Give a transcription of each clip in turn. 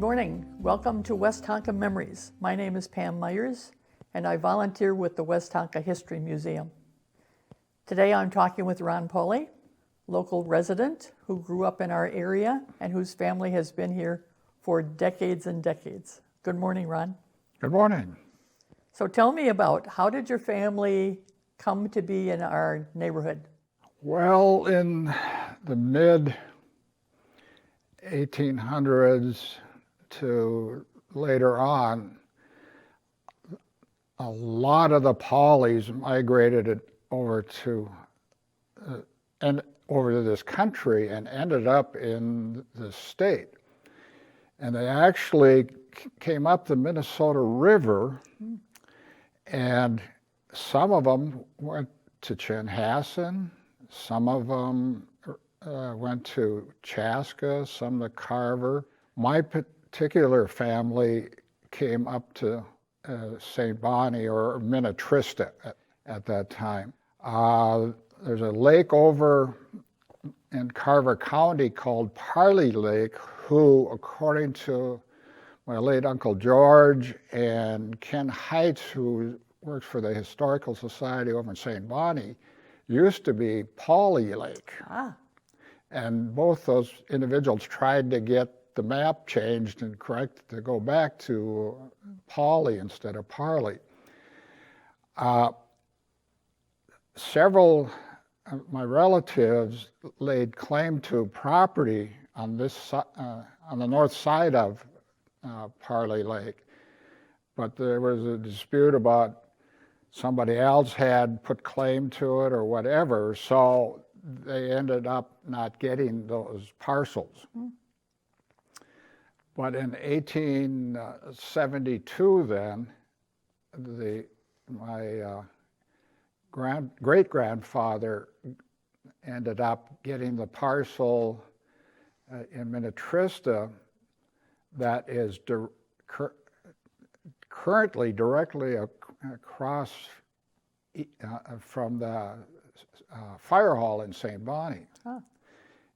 morning. Welcome to Westonka Memories. My name is Pam Myers, and I volunteer with the Westonka History Museum. Today I'm talking with Ron Pauly, local resident who grew up in our area and whose family has been here for decades and decades. Good morning, Ron. Good morning. So tell me about, how did your family come to be in our neighborhood? Well, in the mid-1800s to later on, a lot of the Paulys migrated over to this country and ended up in the state. And they actually came up the Minnesota River, and some of them went to Chanhassen, some of them went to Chaska, some to Carver. My particular family came up to St. Bonnie or Minnetrista at that time. There's a lake over in Carver County called Pauly Lake, who, according to my late Uncle George and Ken Heitz, who works for the Historical Society over in St. Bonnie, used to be Pauly Lake. And both those individuals tried to get the map changed and corrected to go back to Pauly instead of Pauly. Several of my relatives laid claim to property on this on the north side of Pauly Lake, but there was a dispute about somebody else had put claim to it or whatever, so they ended up not getting those parcels. But in 1872 then, my great-grandfather ended up getting the parcel in Minnetrista that is currently directly across from the fire hall in St. Bonnie.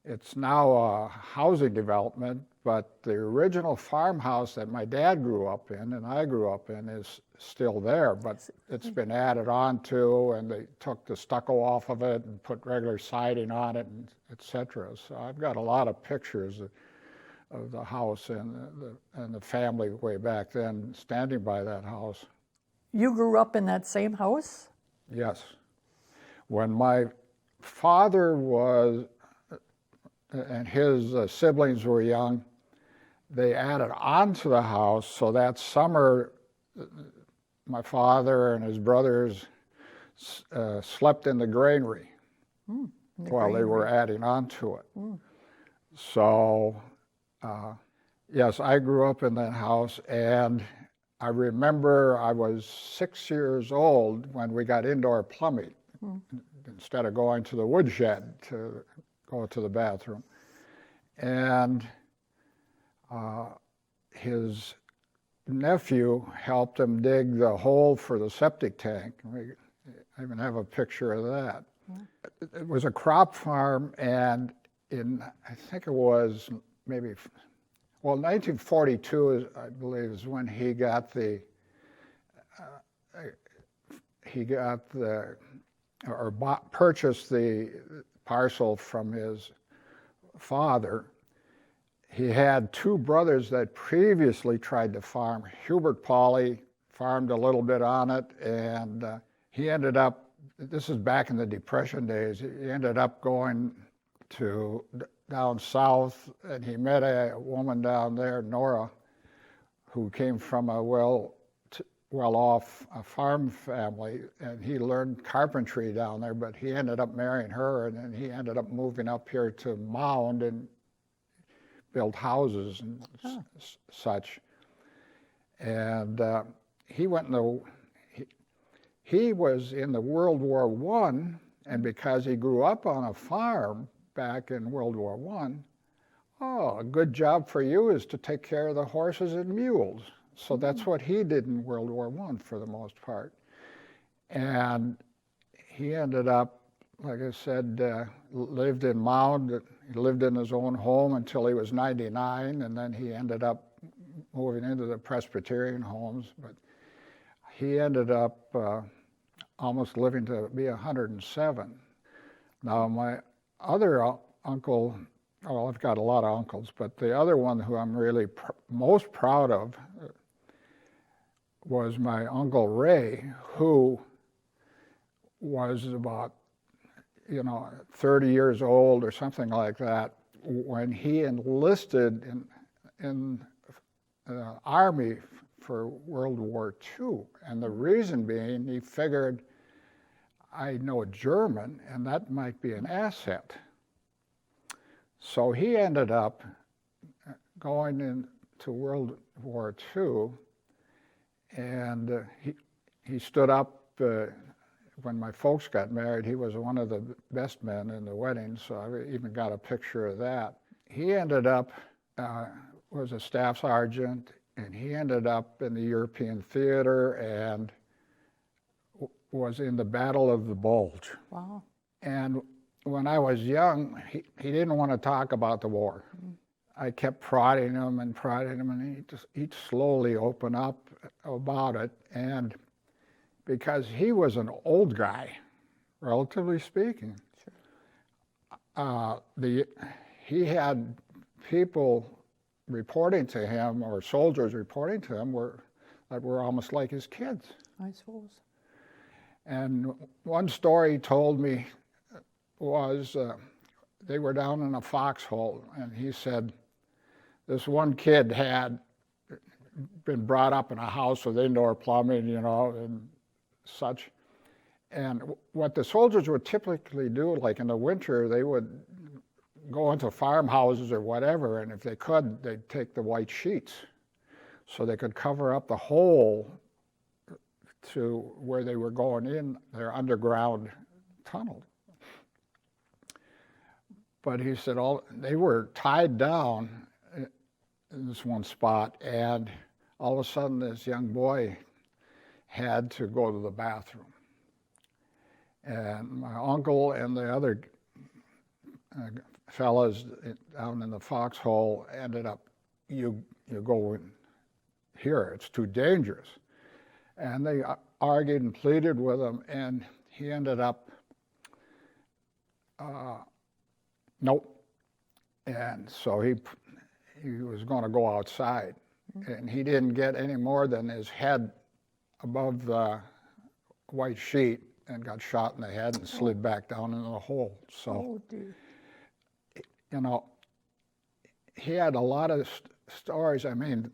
It's now a housing development, but the original farmhouse that my dad grew up in and I grew up in is still there, but it's been added on to, and they took the stucco off of it and put regular siding on it, and et cetera. So I've got a lot of pictures of the house and the family way back then standing by that house. You grew up in that same house? Yes. When my father was, and his siblings were young, they added on to the house, so that summer my father and his brothers slept in the granary while they were adding on to it. So, yes, I grew up in that house, and I remember I was 6 years old when we got indoor plumbing instead of going to the woodshed to go to the bathroom. And his nephew helped him dig the hole for the septic tank. I even have a picture of that. It was a crop farm, and I think it was maybe, well, 1942, I believe, is when he purchased the parcel from his father. He had two brothers that previously tried to farm. Hubert Pauly farmed a little bit on it, and he ended up, this is back in the Depression days, he ended up going to down south, and he met a woman down there, Nora, who came from a well-off farm family, and he learned carpentry down there, but he ended up marrying her, and then he ended up moving up here to Mound and built houses and such. And he was in the World War I, and because he grew up on a farm back in World War I, a good job for you is to take care of the horses and mules. So that's what he did in World War I for the most part. And he ended up, like I said, lived in Mound. He lived in his own home until he was 99, and then he ended up moving into the Presbyterian homes, but he ended up almost living to be 107. Now, my other uncle, well, I've got a lot of uncles, but the other one who I'm really most proud of was my Uncle Ray, who was about, 30 years old or something like that when he enlisted in the Army for World War II. And the reason being, he figured, I know German, and that might be an asset. So he ended up going into World War II, and he stood up when my folks got married. He was one of the best men in the wedding, so I even got a picture of that. He ended up, was a staff sergeant, and he ended up in the European theater and was in the Battle of the Bulge. Wow. And when I was young, he didn't want to talk about the war. I kept prodding him, and he'd slowly open up about it. And because he was an old guy, relatively speaking, he had people reporting to him, or soldiers reporting to him, that were almost like his kids. I suppose. And one story he told me was they were down in a foxhole, and he said this one kid had been brought up in a house with indoor plumbing, and such. And what the soldiers would typically do, like in the winter, they would go into farmhouses or whatever, and if they could, they'd take the white sheets so they could cover up the hole to where they were going in their underground tunnel. But he said they were tied down in this one spot, and all of a sudden this young boy had to go to the bathroom. And my uncle and the other fellas down in the foxhole ended up, you go in here, it's too dangerous. And they argued and pleaded with him, and he ended up, nope. And so he was going to go outside, and he didn't get any more than his head above the white sheet and got shot in the head and slid back down into the hole. So, dear. He had a lot of stories. I mean,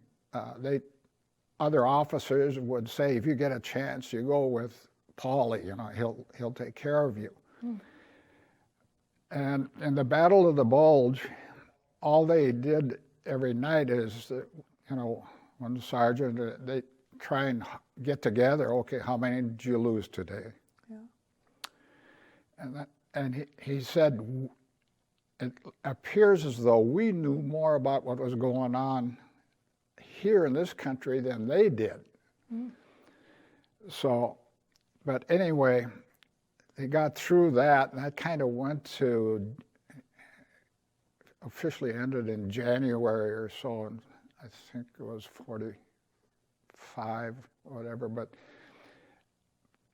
other officers would say, if you get a chance, you go with Pauly, he'll take care of you. And in the Battle of the Bulge, all they did every night is, one sergeant, they try and get together, okay, how many did you lose today? Yeah. And he said, it appears as though we knew more about what was going on here in this country than they did. So, but anyway, they got through that, and that kind of officially ended in January or so, and I think it was 45, whatever, but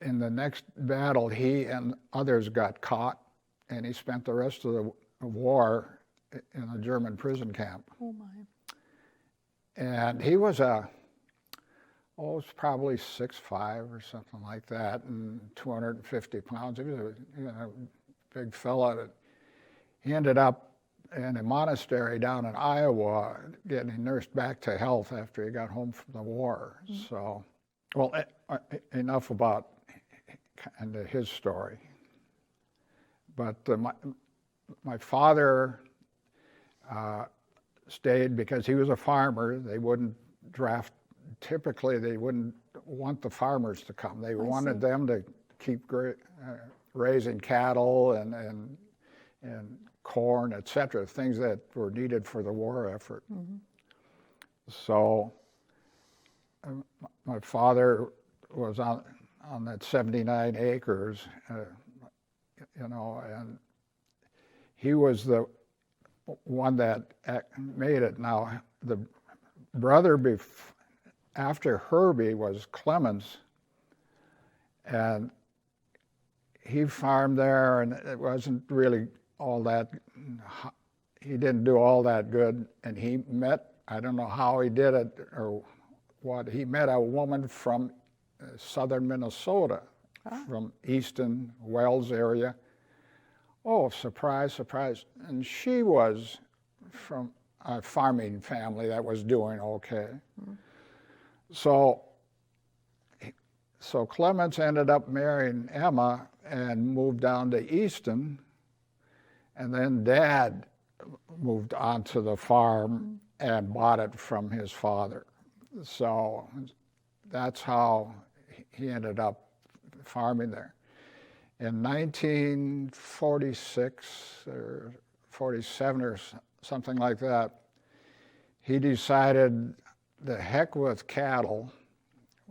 in the next battle, he and others got caught, and he spent the rest of the war in a German prison camp. Oh my. And he was was probably 6'5" or something like that, and 250 pounds. He was a big fella. He ended up in a monastery down in Iowa, getting nursed back to health after he got home from the war. So, well, enough about kind of his story. But my father stayed because he was a farmer. They wouldn't typically they wouldn't want the farmers to come. They wanted them to keep raising cattle and corn, etc., things that were needed for the war effort. So my father was on that 79 acres, and he was the one that made it. Now, the brother after Herbie was Clemens, and he farmed there, and it wasn't really all that, he didn't do all that good, and he met, I don't know how he did it or what, he met a woman from southern Minnesota, from Easton, Wells area. Oh, surprise, surprise. And she was from a farming family that was doing okay. So Clemens ended up marrying Emma and moved down to Easton, and then Dad moved onto the farm and bought it from his father. So that's how he ended up farming there. In 1946 or 47 or something like that, he decided the heck with cattle,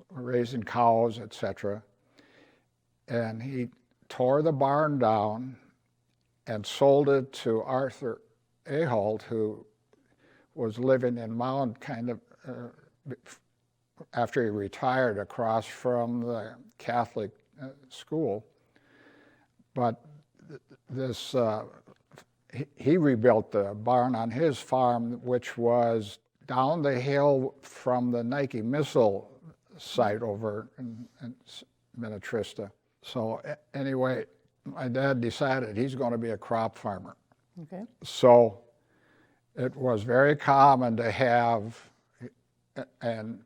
raising cows, etc. And he tore the barn down and sold it to Arthur Ahold, who was living in Mound kind of after he retired across from the Catholic school. But this, he rebuilt the barn on his farm, which was down the hill from the Nike missile site over in Minnetrista. So anyway, my dad decided he's going to be a crop farmer. Okay. So it was very common to have, and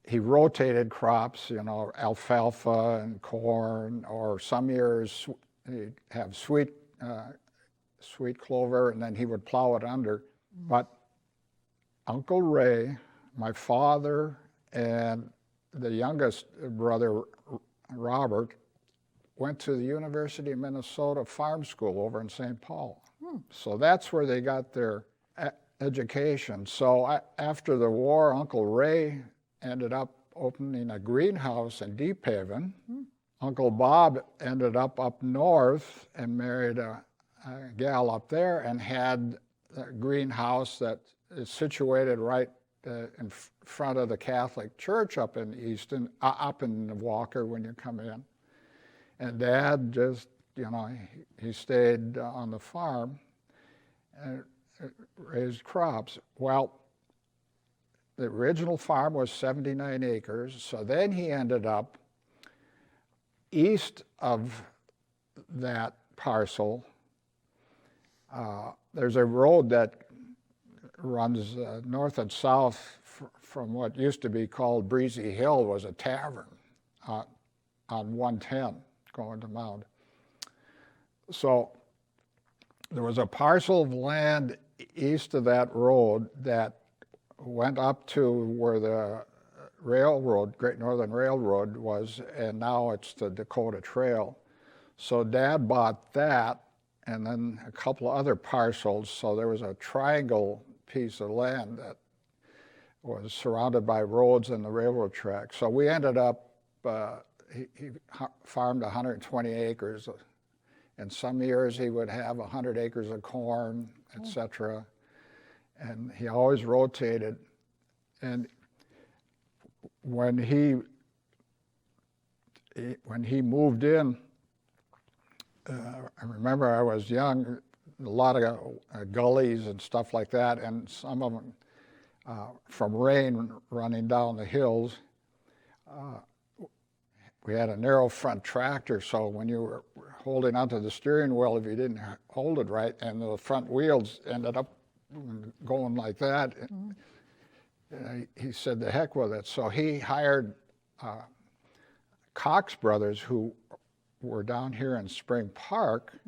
he rotated crops, you know, alfalfa and corn, or some years he'd have sweet clover, and then he would plow it under. But Uncle Ray, my father, and the youngest brother, Robert, went to the University of Minnesota Farm School over in St. Paul. So that's where they got their education. So after the war, Uncle Ray ended up opening a greenhouse in Deep Haven. Uncle Bob ended up north and married a gal up there and had a greenhouse that is situated right in front of the Catholic Church up in Easton, up in Walker when you come in. And Dad just, you know, he stayed on the farm and raised crops. Well, the original farm was 79 acres, so then he ended up east of that parcel. There's a road that runs north and south from what used to be called Breezy Hill, was a tavern on 110 going to Mound. So there was a parcel of land east of that road that went up to where the railroad, Great Northern Railroad was, and now it's the Dakota Trail. So Dad bought that and then a couple of other parcels. So there was a triangle piece of land that was surrounded by roads and the railroad track. So we ended up, he farmed 120 acres. In some years he would have 100 acres of corn, etc. And he always rotated. And when he moved in, I remember I was young, a lot of gullies and stuff like that, and some of them from rain running down the hills. We had a narrow front tractor, so when you were holding onto the steering wheel, if you didn't hold it right, and the front wheels ended up going like that, he said, the heck with it. So he hired Cox Brothers, who were down here in Spring Park,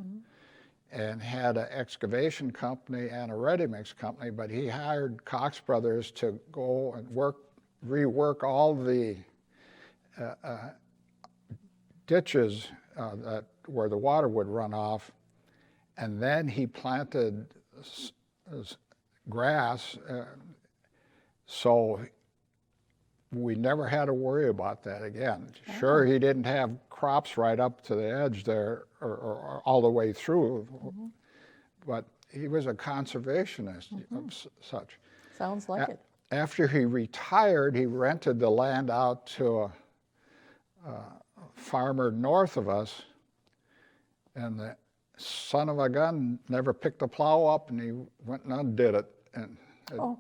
and had an excavation company and a ready-mix company, but he hired Cox Brothers to go and rework all the ditches where the water would run off, and then he planted grass, so we never had to worry about that again. Sure, he didn't have crops right up to the edge there or all the way through, but he was a conservationist of such. Sounds like it. after he retired, he rented the land out to a farmer north of us, and the son of a gun never picked the plow up, and he went and undid it, and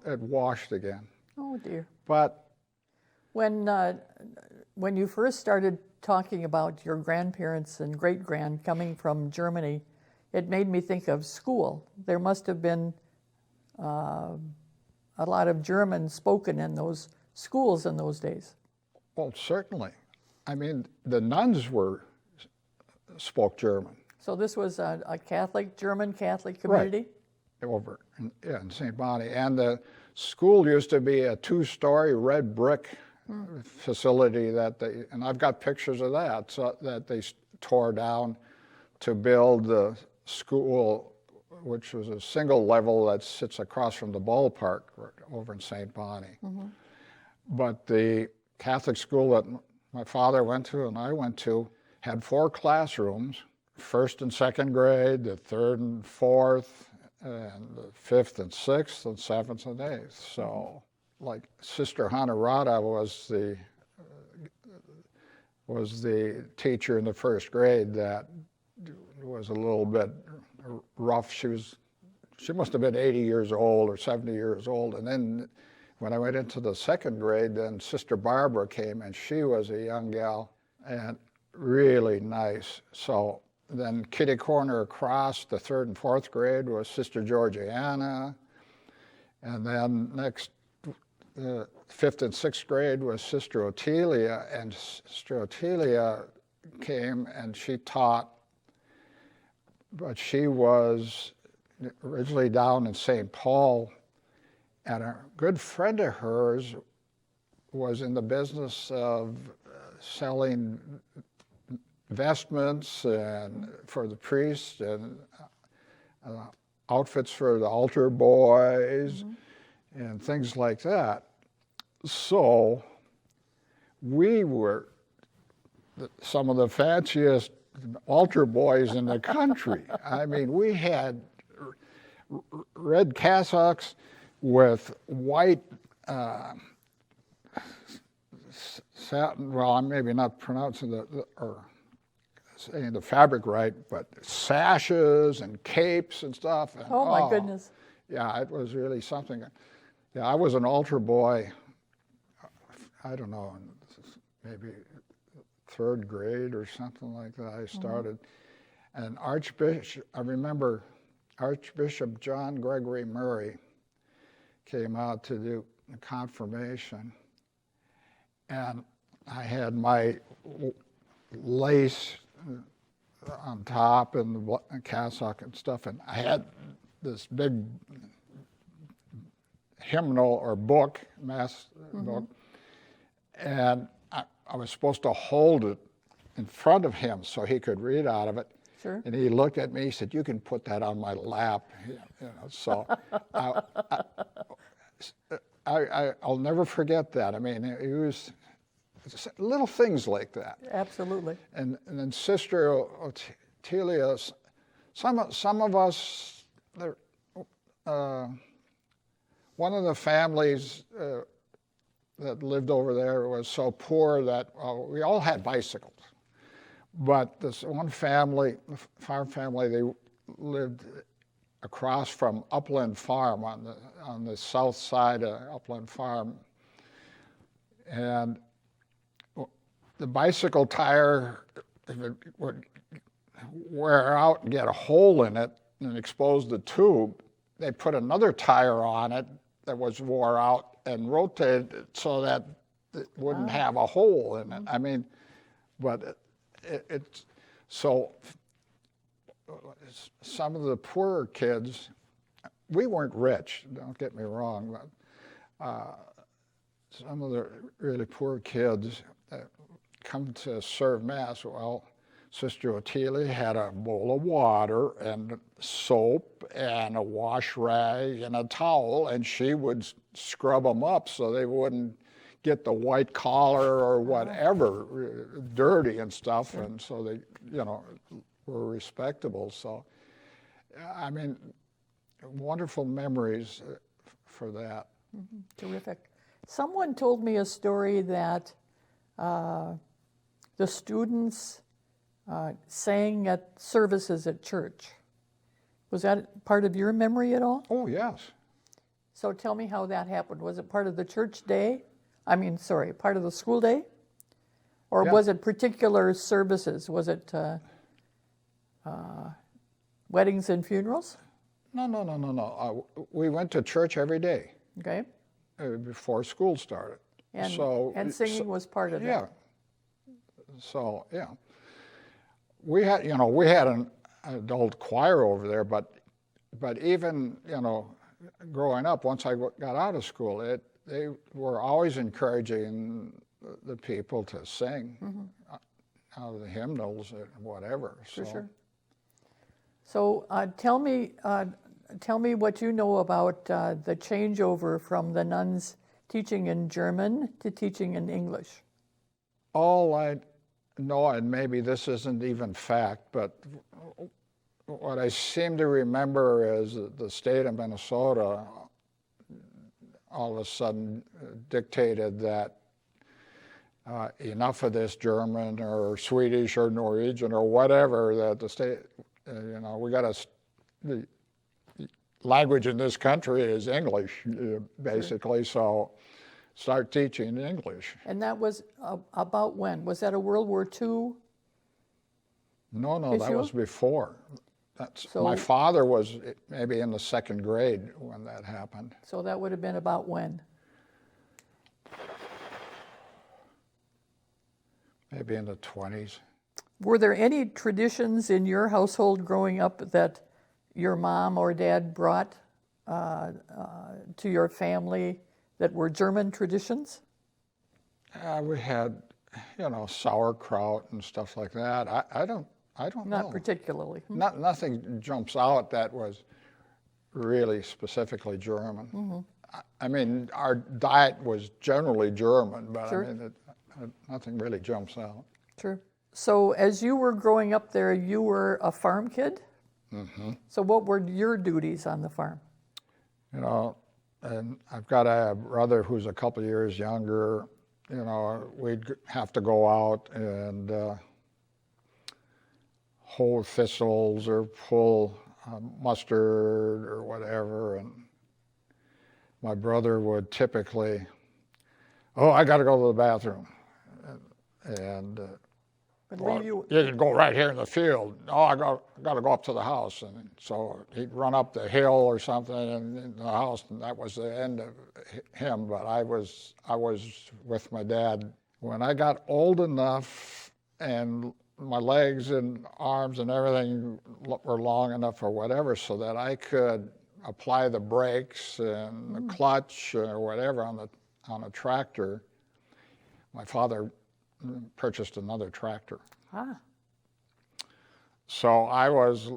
it washed again. Oh dear. But when you first started talking about your grandparents and great-grand coming from Germany, it made me think of school. There must have been a lot of German spoken in those schools in those days. well, certainly. I mean, the nuns spoke German. So this was a Catholic, German Catholic community? Over in St. Bonnie. And the school used to be a 2-story red brick facility and I've got pictures of that, so that they tore down to build the school, which was a single level that sits across from the ballpark over in St. Bonnie. But the Catholic school that my father went to and I went to had 4 classrooms, 1st and 2nd grade, the 3rd and 4th, and the 5th and 6th, and 7th and 8th. So, like Sister Honorata was the teacher in the 1st grade that was a little bit rough. She must have been 80 years old or 70 years old. And then when I went into the 2nd grade, then Sister Barbara came, and she was a young gal and really nice. So then kitty corner across, the 3rd and 4th grade, was Sister Georgiana. And then next, 5th and 6th grade was Sister Ottilia, and Sister Ottilia came and she taught, but she was originally down in St. Paul, and a good friend of hers was in the business of selling vestments and for the priests and outfits for the altar boys and things like that. So we were some of the fanciest altar boys in the country. I mean, we had red cassocks with white satin, well, I'm maybe not pronouncing or saying the fabric right, but sashes and capes and stuff. And, Oh my goodness. Yeah, it was really something. Yeah, I was an altar boy, I don't know, maybe 3rd grade or something like that. I started. And I remember Archbishop John Gregory Murray came out to do the confirmation. And I had my lace on top and the cassock and stuff, and I had this big hymnal or book, mass book, and I was supposed to hold it in front of him so he could read out of it. Sure. And he looked at me, he said, "You can put that on my lap." So I'll never forget that. I mean, it was little things like that. Absolutely. And then Sister Ottilia, some of us, one of the families that lived over there was so poor that we all had bicycles. But this one family, farm family, they lived across from Upland Farm on the south side of Upland Farm. And the bicycle tire, if it would wear out and get a hole in it and expose the tube, they put another tire on it that was wore out and rotated it so that it wouldn't have a hole in it. I mean, but it's so some of the poorer kids, we weren't rich, don't get me wrong, but some of the really poor kids come to serve Mass. Well, Sister Ottilia had a bowl of water and soap and a wash rag and a towel, and she would scrub them up so they wouldn't get the white collar or whatever dirty and stuff, and so they, were respectable. So, I mean, wonderful memories for that. Terrific. Someone told me a story that the students sang at services at church. Was that part of your memory at all? Oh, yes. So tell me how that happened. Was it part of the church day? Part of the school day? Or Yeah. was it particular services? Was it weddings and funerals? No. We went to church every day Okay. before school started. And singing was part of Yeah. that. So, yeah. We had an adult choir over there, but even, growing up, once I got out of school, they were always encouraging the people to sing out of the hymnals or whatever. For sure. So tell me what you know about the changeover from the nuns teaching in German to teaching in English. All I know, and maybe this isn't even fact, but what I seem to remember is that the state of Minnesota all of a sudden dictated that enough of this German or Swedish or Norwegian or whatever, that the state, we got the language in this country is English, basically, so start teaching English. And that was about when? Was that a World War II? No, that issue? was before. My father was maybe in the second grade when that happened. So that would have been about when? Maybe in the 20s. Were there any traditions in your household growing up that your mom or dad brought to your family that were German traditions? We had, sauerkraut and stuff like that. I don't know. Not particularly. Nothing jumps out that was really specifically German. I mean, our diet was generally German, but Sure. I mean, nothing really jumps out. Sure. So as you were growing up there, you were a farm kid? Mm-hmm. So what were your duties on the farm? And I've got a brother who's a couple years younger. We'd have to go out and hoe thistles or pull mustard or whatever. And my brother would typically, I got to go to the bathroom. And you can go right here in the field. I got to go up to the house. And so he'd run up the hill or something in the house, and that was the end of him. But I was with my dad. When I got old enough and my legs and arms and everything were long enough or whatever so that I could apply the brakes and the clutch or whatever on a tractor, my father purchased another tractor. So I was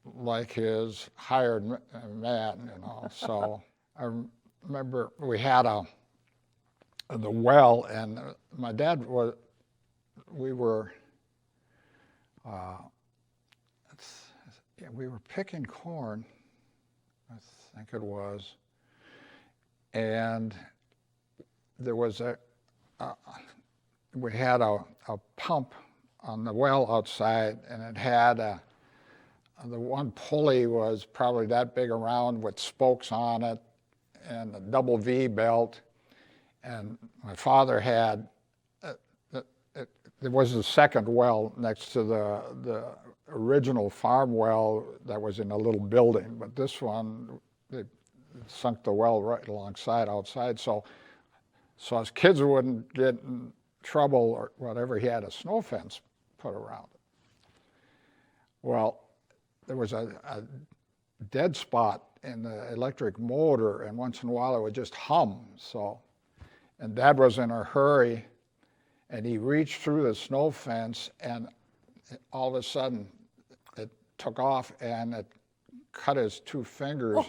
like his hired man, So I remember we had the well, and my dad we were picking corn, I think it was, and there was we had a pump on the well outside, and it had the one pulley was probably that big around with spokes on it and a double V belt. And my father had, there was a second well next to the original farm well that was in a little building, but this one, they sunk the well right alongside outside. So as kids wouldn't get in trouble or whatever, he had a snow fence put around it. Well, there was a dead spot in the electric motor, and once in a while it would just hum. And Dad was in a hurry, and he reached through the snow fence, and all of a sudden it took off, and it cut his two fingers. Oh.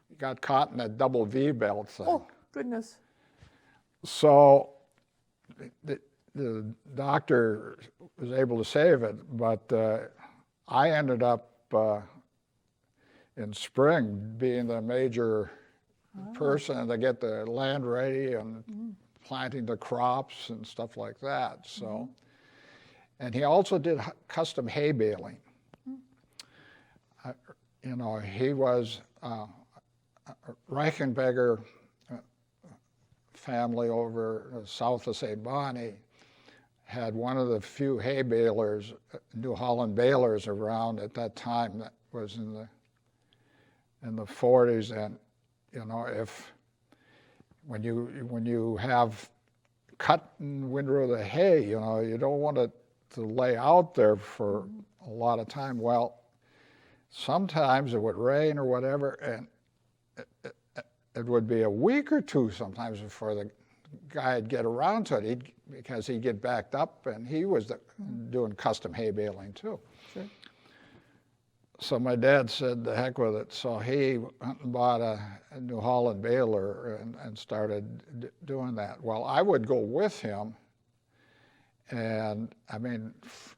He got caught in that double V belt thing. Oh, goodness. So the doctor was able to save it, but I ended up in spring being the major person to get the land ready and planting the crops and stuff like that. So, and he also did custom hay baling. You know, he was Reichenberger family over south of St. Bonnie had one of the few hay balers, New Holland balers around at that time. That was in the 40s, and you know, when you have cut and windrow the hay, you know, you don't want it to lay out there for a lot of time. Well, sometimes it would rain or whatever, and it would be a week or two sometimes before the guy'd get around to it, because he'd get backed up, and he was doing custom hay baling too. Sure. So my dad said, the heck with it. So he went and bought a New Holland baler and started doing that. Well, I would go with him, and I mean,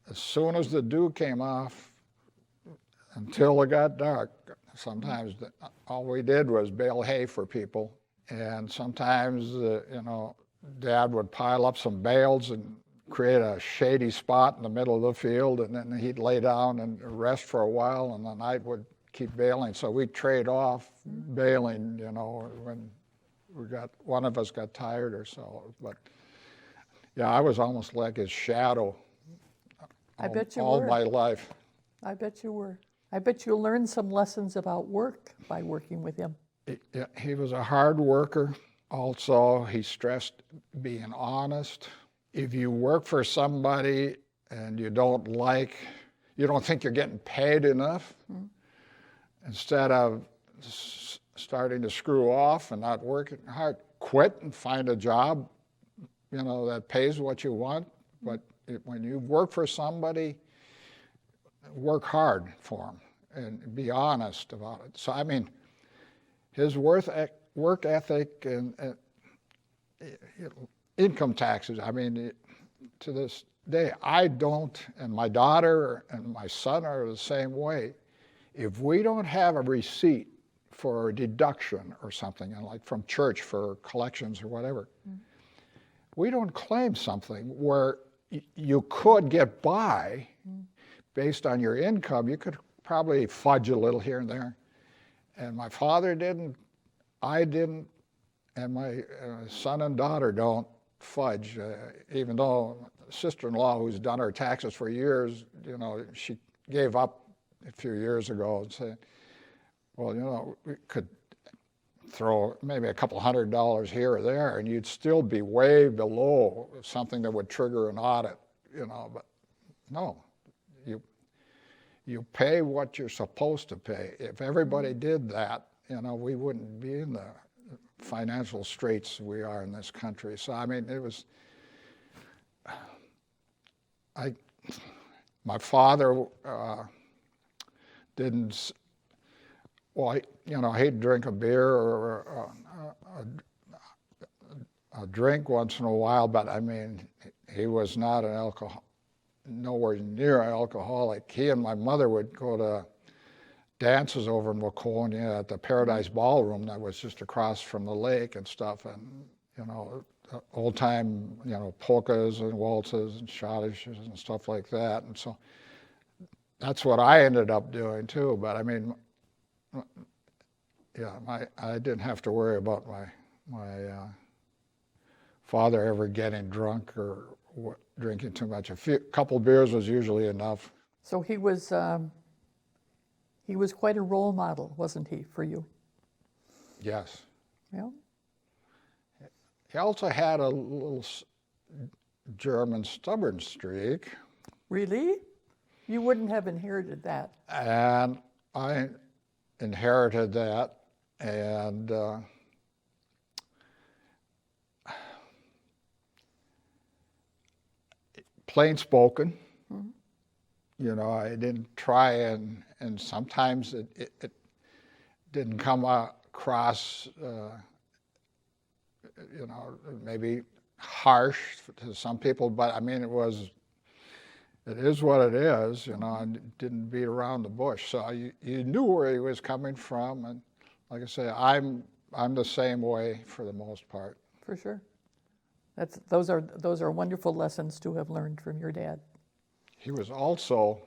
as soon as the dew came off, until it got dark, sometimes all we did was bale hay for people. And sometimes, you know, Dad would pile up some bales and create a shady spot in the middle of the field, and then he'd lay down and rest for a while, and then I would keep baling. So we'd trade off baling, you know, when one of us got tired or so. But yeah, I was almost like his shadow all my life. I bet you were. I bet you learned some lessons about work by working with him. He was a hard worker. Also, he stressed being honest. If you work for somebody and you don't think you're getting paid enough, instead of starting to screw off and not working hard, quit and find a job, you know, that pays what you want. But when you work for somebody, work hard for them and be honest about it. So, I mean, his work ethic and income taxes, I mean, to this day, I don't, and my daughter and my son are the same way. If we don't have a receipt for a deduction or something, like from church for collections or whatever, we don't claim something where you could get by based on your income. You could probably fudge a little here and there. And my father didn't, I didn't, and my son and daughter don't fudge, even though sister-in-law, who's done our taxes for years, you know, she gave up a few years ago and said, well, you know, we could throw maybe a couple $100 here or there, and you'd still be way below something that would trigger an audit, you know. But no, you pay what you're supposed to pay. If everybody did that, you know, we wouldn't be in the financial straits we are in this country. So, I mean, it was, my father didn't, well, you know, he'd drink a beer or a drink once in a while, but I mean, he was not nowhere near an alcoholic. He and my mother would go to dances over in Waconia at the Paradise Ballroom that was just across from the lake and stuff, and, you know, old time, you know, polkas and waltzes and schottisches and stuff like that. And so that's what I ended up doing too. But I mean, yeah, I didn't have to worry about my father ever getting drunk or drinking too much. Couple beers was usually enough. So he was quite a role model, wasn't he, for you? Yes. Yeah. He also had a little German stubborn streak. Really? You wouldn't have inherited that. And I inherited that, and plain spoken. Mm-hmm. You know, I didn't try, and sometimes it didn't come across, you know, maybe harsh to some people, but I mean, it is what it is, you know, and it didn't beat around the bush. So you knew where he was coming from, and like I say, I'm I'm the same way for the most part. For sure. Those are wonderful lessons to have learned from your dad. He was also,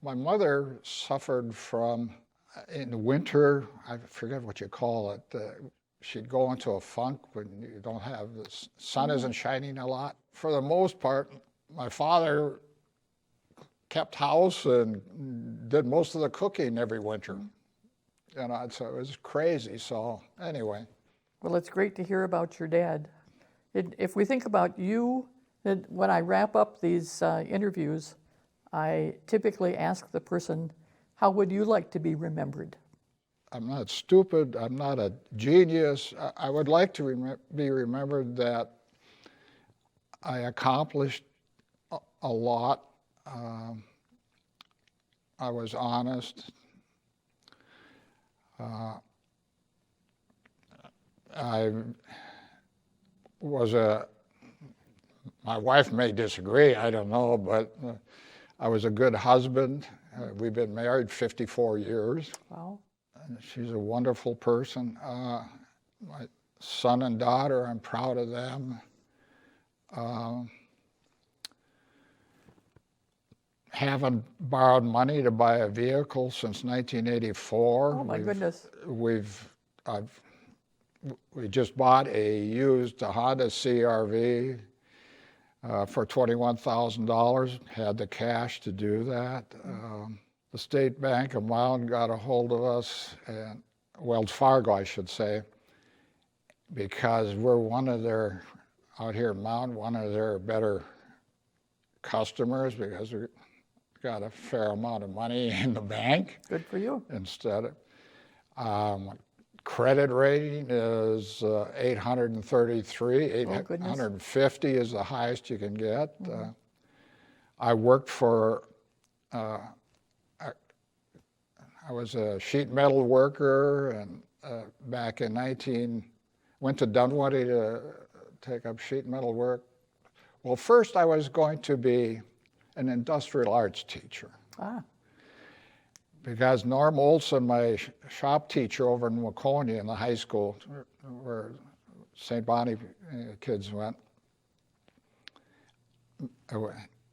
my mother suffered from, in the winter, I forget what you call it, she'd go into a funk when you don't have, the sun isn't shining a lot. For the most part, my father kept house and did most of the cooking every winter. You know, so it was crazy. So anyway. Well, it's great to hear about your dad. If we think about you, when I wrap up these interviews, I typically ask the person, how would you like to be remembered? I'm not stupid. I'm not a genius. I would like to be remembered that I accomplished a lot. I was honest. I was my wife may disagree, I don't know, but I was a good husband. We've been married 54 years. Wow. And she's a wonderful person. My son and daughter, I'm proud of them. Haven't borrowed money to buy a vehicle since 1984. Oh my goodness. We just bought a used Honda CRV for $21,000. Had the cash to do that. The State Bank of Mound got a hold of us, and Wells Fargo, I should say, because we're one of their, out here in Mound, one of their better customers, because we got a fair amount of money in the bank. Good for you. Instead of, credit rating is 833, Oh, goodness. 850 is the highest you can get. I worked for, I was a sheet metal worker, and back in went to Dunwoody to take up sheet metal work. Well, first I was going to be an industrial arts teacher. Because Norm Olson, my shop teacher over in Waconia in the high school, where St. Bonnie kids went,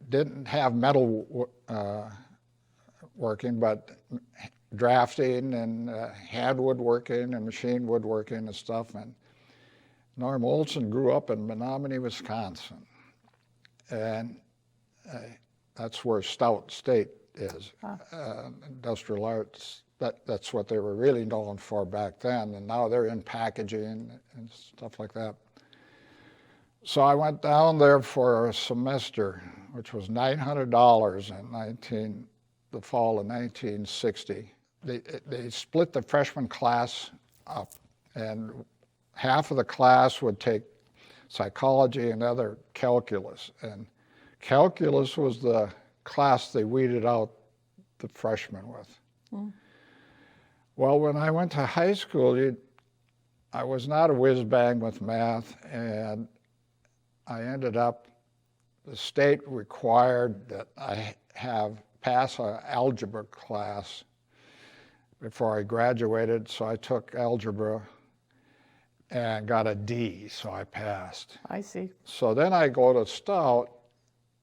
didn't have metal working, but drafting and hand woodworking and machine woodworking and stuff. And Norm Olson grew up in Menominee, Wisconsin. And that's where Stout State is. Industrial arts, that's what they were really known for back then, and now they're in packaging and stuff like that. So I went down there for a semester, which was $900 in the fall of 1960. They split the freshman class up, and half of the class would take psychology and other calculus, and calculus was the class they weeded out the freshmen with. Well, when I went to high school, I was not a whiz-bang with math, and I ended up, the state required that I pass an algebra class before I graduated, so I took algebra and got a D, so I passed. I see. So then I go to Stout,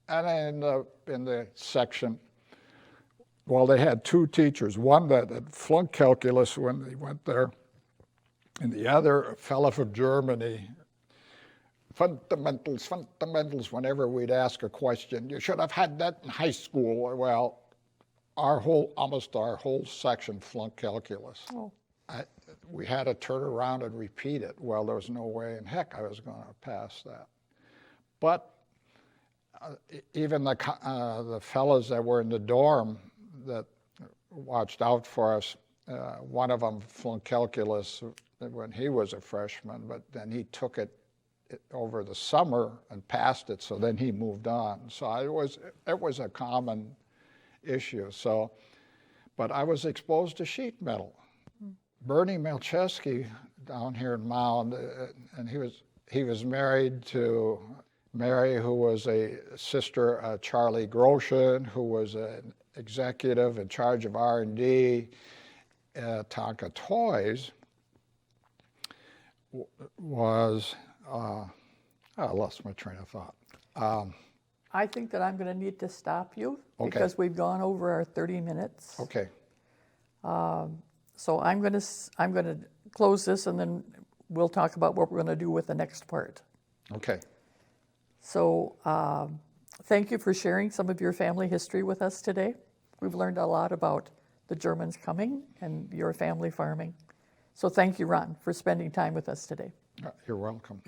and I end up in the section, well, they had two teachers, one that had flunked calculus when they went there, and the other, a fellow from Germany, fundamentals, whenever we'd ask a question, you should have had that in high school. Well, almost our whole section flunked calculus. Oh. We had to turn around and repeat it. Well, there was no way in heck I was going to pass that. But even the fellows that were in the dorm that watched out for us, one of them flunked calculus when he was a freshman, but then he took it over the summer and passed it, so then he moved on. So it was a common issue. So, but I was exposed to sheet metal. Bernie Melchesky down here in Mound, and he was married to Mary, who was a sister of Charlie Groshin, who was an executive in charge of R&D at Tonka Toys. was, I lost my train of thought. I think that I'm going to need to stop you Okay. because we've gone over our 30 minutes. Okay, So I'm going to close this, and then we'll talk about what we're going to do with the next part. okay. So thank you for sharing some of your family history with us today. We've learned a lot about the Germans coming and your family farming. So thank you, Ron, for spending time with us today. You're welcome.